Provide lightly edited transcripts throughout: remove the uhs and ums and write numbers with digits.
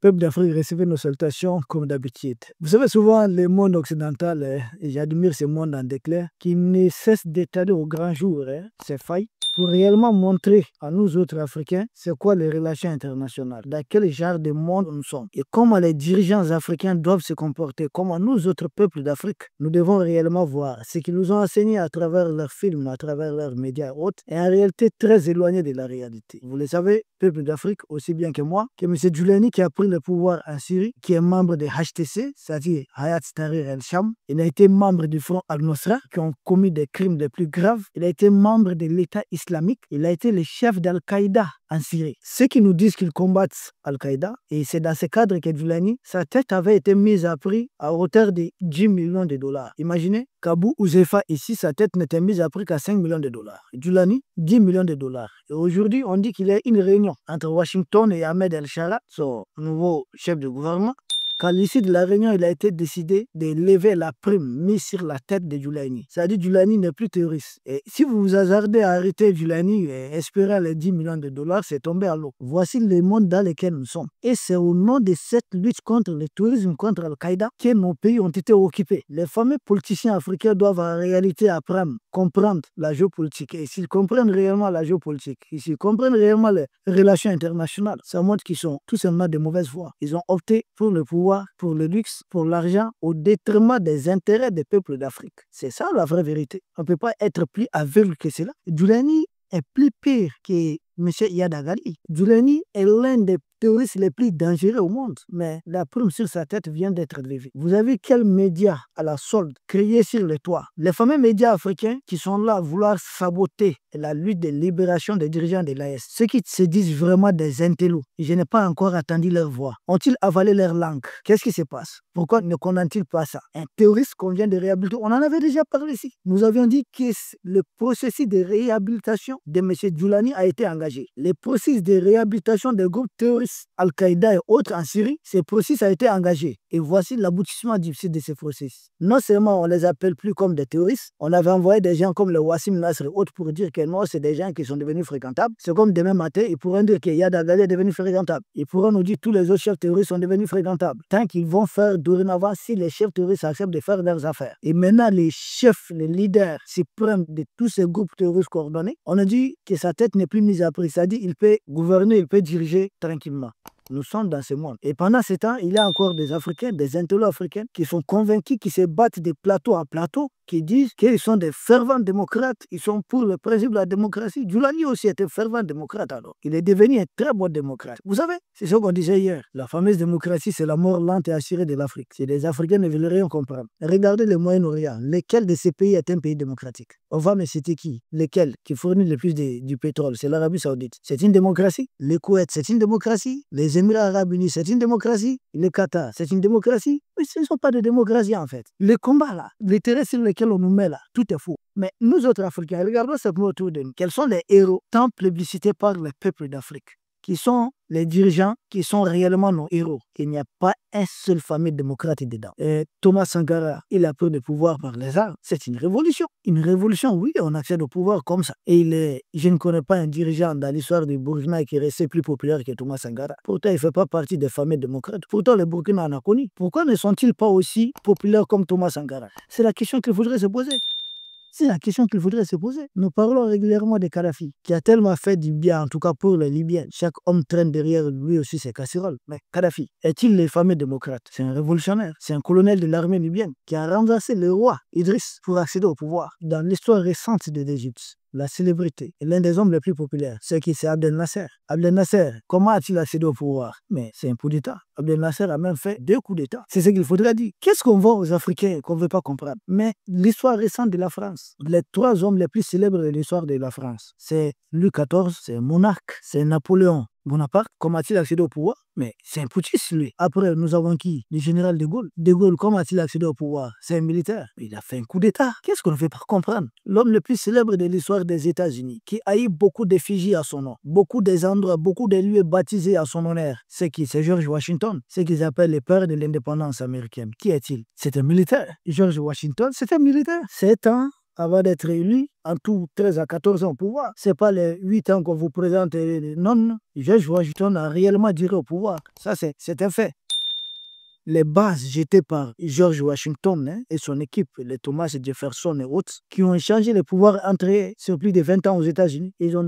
peuple d'Afrique, recevez nos salutations comme d'habitude. Vous savez, souvent, le monde occidental, et j'admire ce monde en déclin, qui ne cesse d'étaler au grand jour ses failles pour réellement montrer à nous autres Africains c'est quoi les relations internationales, dans quel genre de monde nous sommes et comment les dirigeants africains doivent se comporter, comment nous autres peuples d'Afrique, nous devons réellement voir ce qu'ils nous ont enseigné à travers leurs films, à travers leurs médias et autres, est en réalité très éloigné de la réalité. Vous le savez, peuple d'Afrique, aussi bien que moi, que M. Djoulani qui a pris le pouvoir en Syrie, qui est membre de HTC, c'est-à-dire Hayat Tahrir el-Sham, il a été membre du Front al-Nusra, qui ont commis des crimes les plus graves, il a été membre de l'État islamique, il a été le chef d'Al-Qaïda en Syrie. Ceux qui nous disent qu'ils combattent Al-Qaïda, et c'est dans ce cadre que Djoulani, sa tête avait été mise à prix à hauteur de 10 millions de dollars. Imaginez, Kabou Ouzefa ici, sa tête n'était mise à prix qu'à 5 millions de dollars. Djoulani, 10 millions de dollars. Et aujourd'hui, on dit qu'il y a une réunion entre Washington et Ahmed El-Shara, son nouveau chef de gouvernement. Qu'à l'issue de la réunion, il a été décidé de lever la prime mise sur la tête de Djoulani. C'est-à-dire que Djoulani n'est plus terroriste. Et si vous vous hasardez à arrêter Djoulani et espérer les 10 millions de dollars, c'est tombé à l'eau. Voici le monde dans lequel nous sommes. Et c'est au nom de cette lutte contre le terrorisme, contre Al-Qaïda, que nos pays ont été occupés. Les fameux politiciens africains doivent en réalité apprendre, comprendre la géopolitique. Et s'ils comprennent réellement la géopolitique, et s'ils comprennent réellement les relations internationales, ça montre qu'ils sont tout simplement de mauvaise foi. Ils ont opté pour le pouvoir, pour le luxe, pour l'argent, au détriment des intérêts des peuples d'Afrique. C'est ça la vraie vérité. On ne peut pas être plus aveugle que cela. Djoulani est plus pire que M. Yadagali. Djoulani est l'un des terroristes les plus dangereux au monde, mais la prime sur sa tête vient d'être levée. Vous avez quels médias à la solde créés sur le toit? Les fameux médias africains qui sont là à vouloir saboter la lutte de libération des dirigeants de l'AS. Ceux qui se disent vraiment des intellos, je n'ai pas encore entendu leur voix. Ont-ils avalé leur langue? Qu'est-ce qui se passe? Pourquoi ne condamnent-ils pas ça? Un terroriste qu'on vient de réhabiliter, on en avait déjà parlé ici. Nous avions dit que le processus de réhabilitation de M. Djoulani a été engagé. Le processus de réhabilitation des groupes terroristes Al-Qaïda et autres en Syrie, ce processus a été engagé. Et voici l'aboutissement difficile de ce processus. Non seulement on ne les appelle plus comme des terroristes, on avait envoyé des gens comme le Wassim Nasr et autres pour dire que non, c'est des gens qui sont devenus fréquentables. C'est comme demain matin, ils pourront dire que Yad Agali est devenu fréquentable. Ils pourront nous dire que tous les autres chefs terroristes sont devenus fréquentables. Tant qu'ils vont faire dorénavant si les chefs terroristes acceptent de faire leurs affaires. Et maintenant, les chefs, les leaders suprêmes de tous ces groupes terroristes coordonnés, on a dit que sa tête n'est plus mise à prix. C'est-à-dire qu'il peut gouverner, il peut diriger tranquillement. Nous sommes dans ce monde. Et pendant ce temps, il y a encore des Africains, des intellectuels africains qui sont convaincus, qui se battent de plateau à plateau, qui disent qu'ils sont des fervents démocrates, ils sont pour le principe de la démocratie. Djoulani aussi était fervent démocrate alors. Il est devenu un très bon démocrate. Vous savez, c'est ce qu'on disait hier. La fameuse démocratie, c'est la mort lente et assurée de l'Afrique. Si les Africains ne veulent rien comprendre, regardez le Moyen-Orient. Lequel de ces pays est un pays démocratique? On va me citer qui? Lequel qui fournit le plus du pétrole? C'est l'Arabie Saoudite. C'est une démocratie. Le Koweït, c'est une démocratie. Les Émirats Arabes Unis, c'est une démocratie. Le Qatar, c'est une démocratie. Mais ce ne sont pas de démocratie en fait. Les combats là, les terrains sur lesquels on nous met là, tout est faux. Mais nous autres Africains, regardons simplement autour de nous. Quels sont les héros tant plébiscités par les peuples d'Afrique? Qui sont les dirigeants qui sont réellement nos héros? Il n'y a pas un seul famille démocrate dedans. Et Thomas Sankara, il a pris le pouvoir par les armes. C'est une révolution. Une révolution, oui, on accède au pouvoir comme ça. Et je ne connais pas un dirigeant dans l'histoire du Burkina qui est resté plus populaire que Thomas Sankara. Pourtant, il ne fait pas partie des familles démocrates. Pourtant, le Burkina en a connu. Pourquoi ne sont-ils pas aussi populaires comme Thomas Sankara? C'est la question qu'il faudrait se poser. C'est la question qu'il faudrait se poser. Nous parlons régulièrement de Kadhafi, qui a tellement fait du bien, en tout cas pour les Libyens. Chaque homme traîne derrière lui aussi ses casseroles. Mais Kadhafi, est-il le fameux démocrate? C'est un révolutionnaire. C'est un colonel de l'armée libyenne qui a renversé le roi Idriss pour accéder au pouvoir. Dans l'histoire récente de l'Égypte, la célébrité est l'un des hommes les plus populaires. C'est qui? C'est Abdel Nasser. Abdel Nasser, comment a-t-il accédé au pouvoir? Mais c'est un coup d'État. Abdel Nasser a même fait 2 coups d'État. C'est ce qu'il faudrait dire. Qu'est-ce qu'on voit aux Africains qu'on ne veut pas comprendre? Mais l'histoire récente de la France, les 3 hommes les plus célèbres de l'histoire de la France, c'est Louis XIV, c'est monarque, c'est Napoléon Bonaparte. Comment a-t-il accédé au pouvoir? Mais c'est un putschiste, lui. Après, nous avons qui? Le général de Gaulle. De Gaulle, comment a-t-il accédé au pouvoir? C'est un militaire. Il a fait un coup d'État. Qu'est-ce qu'on ne fait pas comprendre? L'homme le plus célèbre de l'histoire des États-Unis, qui a eu beaucoup d'effigies à son nom, beaucoup des endroits, beaucoup de lieux baptisés à son honneur. C'est qui? C'est George Washington. C'est qu'ils appellent le père de l'indépendance américaine. Qui est-il? C'est un militaire. George Washington, c'est un militaire. C'est un avant d'être élu, en tout 13 à 14 ans au pouvoir. Ce n'est pas les 8 ans qu'on vous présente. Non, non. George Washington a réellement duré au pouvoir. Ça, c'est un fait. Les bases jetées par George Washington et son équipe, les Thomas Jefferson et autres, qui ont changé le pouvoir entré sur plus de 20 ans aux États-Unis. Ils ont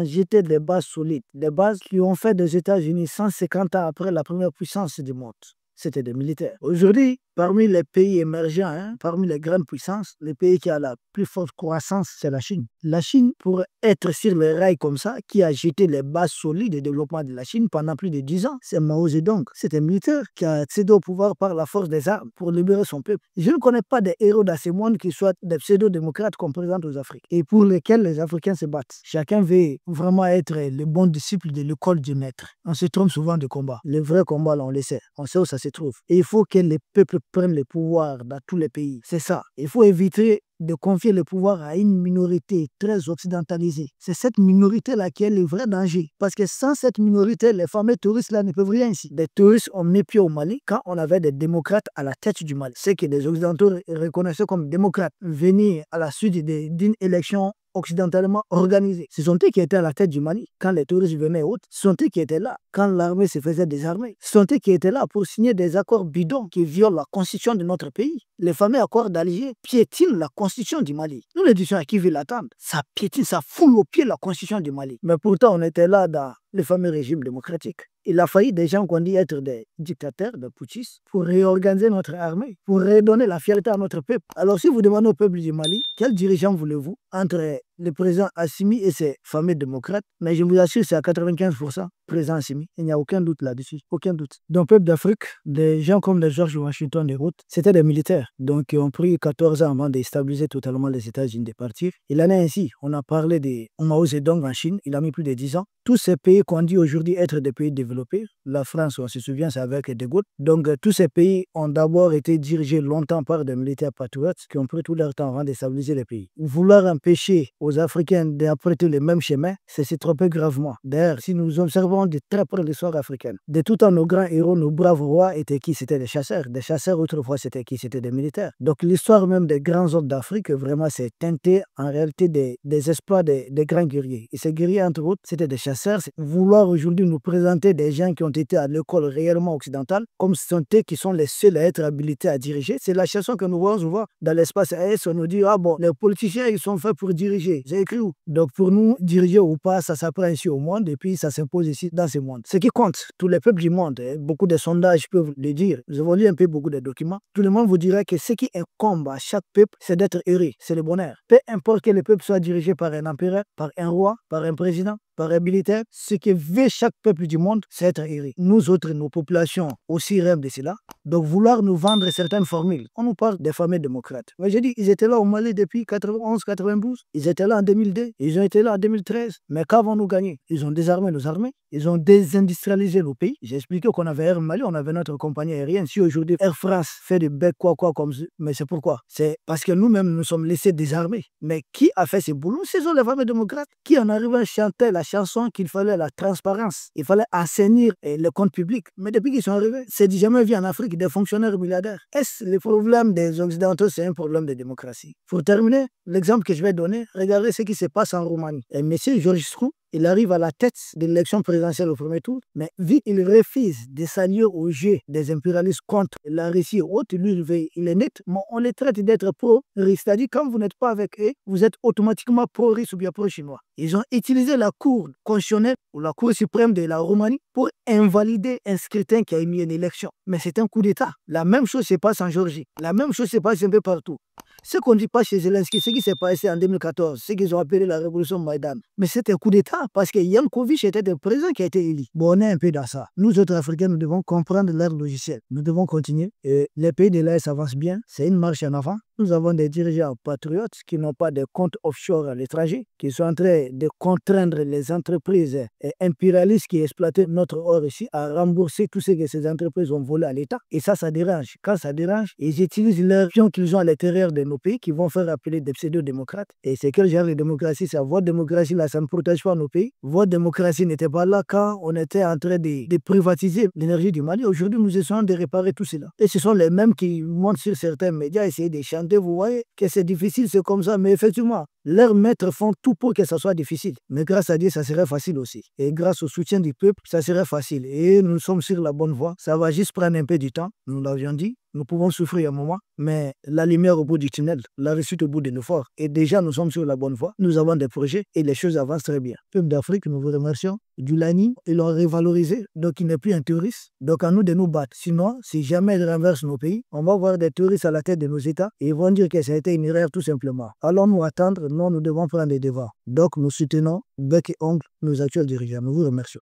jeté des bases solides, des bases qui ont fait des États-Unis 150 ans après la première puissance du monde. C'était des militaires. Aujourd'hui, parmi les pays émergents, parmi les grandes puissances, le pays qui a la plus forte croissance, c'est la Chine. La Chine, pour être sur les rails comme ça, qui a jeté les bases solides de développement de la Chine pendant plus de 10 ans, c'est Mao Zedong. C'est un militaire qui a accédé au pouvoir par la force des armes pour libérer son peuple. Je ne connais pas des héros dans ce monde qui soient des pseudo-démocrates qu'on présente aux Africains et pour lesquels les Africains se battent. Chacun veut vraiment être le bon disciple de l'école du maître. On se trompe souvent de combat. Le vrai combat, là, on le sait. On sait où ça se trouve. Et il faut que les peuples prennent le pouvoir dans tous les pays. C'est ça. Il faut éviter de confier le pouvoir à une minorité très occidentalisée. C'est cette minorité-là qui est le vrai danger. Parce que sans cette minorité, les fameux touristes-là ne peuvent rien ici. Des touristes ont mis pied au Mali quand on avait des démocrates à la tête du Mali. Ceux que les Occidentaux reconnaissaient comme démocrates venir à la suite d'une élection occidentalement organisés. Ce sont eux qui étaient à la tête du Mali quand les touristes venaient autres. Ce sont eux qui étaient là quand l'armée se faisait désarmer. Ce sont eux qui étaient là pour signer des accords bidons qui violent la constitution de notre pays. Les fameux accords d'Alger piétinent la constitution du Mali. Nous le disons à qui veut l'attendre. Ça piétine, ça foule au pied la constitution du Mali. Mais pourtant, on était là dans le fameux régime démocratique. Il a failli des gens qu'on dit être des dictateurs, des putschistes, pour réorganiser notre armée, pour redonner la fierté à notre peuple. Alors si vous demandez au peuple du Mali, quel dirigeant voulez-vous entre le président Assimi et ses fameux démocrates? Mais je vous assure, c'est à 95% président Assimi. Il n'y a aucun doute là-dessus, aucun doute. Dans le peuple d'Afrique, des gens comme les George Washington et autres, c'était des militaires. Donc ils ont pris 14 ans avant de stabiliser totalement les États-Unis de partir. Il en est ainsi. On a parlé de Mao Zedong en Chine, il a mis plus de 10 ans. Tous ces pays qu'on dit aujourd'hui être des pays développés, la France, on se souvient, c'est avec De Gaulle. Donc tous ces pays ont d'abord été dirigés longtemps par des militaires patriotes qui ont pris tout leur temps avant de stabiliser les pays. Vouloir empêcher aux Africains d'apprêter le même chemin, c'est se tromper gravement. D'ailleurs, si nous observons de très près l'histoire africaine, de tout temps nos grands héros, nos braves rois étaient qui? C'était des chasseurs. Des chasseurs autrefois, c'était qui? C'était des militaires. Donc l'histoire même des grands hommes d'Afrique, vraiment, c'est teinté en réalité des exploits des grands guerriers. Et ces guerriers, entre autres, c'était des chasseurs. Vouloir aujourd'hui nous présenter des gens qui ont été à l'école réellement occidentale, comme ce sont eux qui sont les seuls à être habilités à diriger. C'est la chanson que nous voyons souvent dans l'espace AS. On nous dit, ah bon, les politiciens, ils sont faits pour diriger. J'ai écrit où? Donc pour nous, diriger ou pas, ça s'apprend ici au monde et puis ça s'impose ici dans ce monde. Ce qui compte, tous les peuples du monde, beaucoup de sondages peuvent le dire. Nous avons lu un peu beaucoup de documents. Tout le monde vous dira que ce qui incombe à chaque peuple, c'est d'être heureux, c'est le bonheur. Peu importe que le peuple soit dirigé par un empereur, par un roi, par un président, par un militaire, ce que veut chaque peuple du monde, c'est être heureux. Nous autres, nos populations aussi rêvent de cela. Donc vouloir nous vendre certaines formules, on nous parle des fameux démocrates. Mais j'ai dit, ils étaient là au Mali depuis 91-92, ils étaient là en 2002, ils ont été là en 2013. Mais qu'avons-nous gagné? Ils ont désarmé nos armées, ils ont désindustrialisé nos pays. J'ai expliqué qu'on avait Air Mali, on avait notre compagnie aérienne. Si aujourd'hui Air France fait du bec quoi comme ça, mais c'est pourquoi? C'est parce que nous-mêmes nous sommes laissés désarmés. Mais qui a fait ce boulot? Ce sont les fameux démocrates qui en arrivant chantaient la chanson qu'il fallait la transparence. Il fallait assainir le compte public. Mais depuis qu'ils sont arrivés, c'est jamais vu en Afrique des fonctionnaires milliardaires. Est-ce le problème des Occidentaux, c'est un problème de démocratie? Pour terminer, l'exemple que je vais donner, regardez ce qui se passe en Roumanie. Et M. George Strou, il arrive à la tête de l'élection présidentielle au premier tour, mais vu qu'il refuse de s'allier au jeu des impérialistes contre la Russie et autres, lui, il est net, mais on les traite d'être pro-russe. C'est-à-dire, quand vous n'êtes pas avec eux, vous êtes automatiquement pro-russe ou bien pro-chinois. Ils ont utilisé la Cour constitutionnelle ou la Cour suprême de la Roumanie pour invalider un scrutin qui a émis une élection. Mais c'est un coup d'État. La même chose se passe en Géorgie. La même chose se passe un peu partout. Ce qu'on ne dit pas chez Zelensky, ce qui s'est passé en 2014, ce qu'ils ont appelé la révolution Maïdan. Mais c'était un coup d'État parce que Yanukovych était le président qui a été élu. Bon, on est un peu dans ça. Nous autres Africains, nous devons comprendre leur logiciel. Nous devons continuer. Et les pays de l'Est avancent bien. C'est une marche en avant. Nous avons des dirigeants patriotes qui n'ont pas de comptes offshore à l'étranger, qui sont en train de contraindre les entreprises impérialistes qui exploitaient notre or ici à rembourser tout ce que ces entreprises ont volé à l'État. Et ça dérange. Quand ça dérange, ils utilisent leurs pions qu'ils ont à l'intérieur de nos pays qui vont faire appeler des pseudo-démocrates. Et c'est quel genre de démocratie? C'est votre démocratie là, ça ne protège pas nos pays. Votre démocratie n'était pas là quand on était en train de privatiser l'énergie du Mali. Aujourd'hui, nous essayons de réparer tout cela. Et ce sont les mêmes qui montent sur certains médias, essayer de chanter affronter, vous voyez que c'est difficile, c'est comme ça. Mais effectivement, leurs maîtres font tout pour que ça soit difficile. Mais grâce à Dieu, ça serait facile aussi. Et grâce au soutien du peuple, ça serait facile. Et nous sommes sur la bonne voie. Ça va juste prendre un peu du temps, nous l'avions dit. Nous pouvons souffrir un moment, mais la lumière au bout du tunnel, la réussite au bout de nos efforts. Et déjà, nous sommes sur la bonne voie. Nous avons des projets et les choses avancent très bien. Peuple d'Afrique, nous vous remercions. Dulani, ils l'ont révalorisé, donc il n'est plus un touriste. Donc à nous de nous battre. Sinon, si jamais ils renversent nos pays, on va voir des touristes à la tête de nos États et ils vont dire que ça a été une erreur tout simplement. Allons-nous attendre? Non, nous devons prendre des devants. Donc nous soutenons bec et ongle nos actuels dirigeants. Nous vous remercions.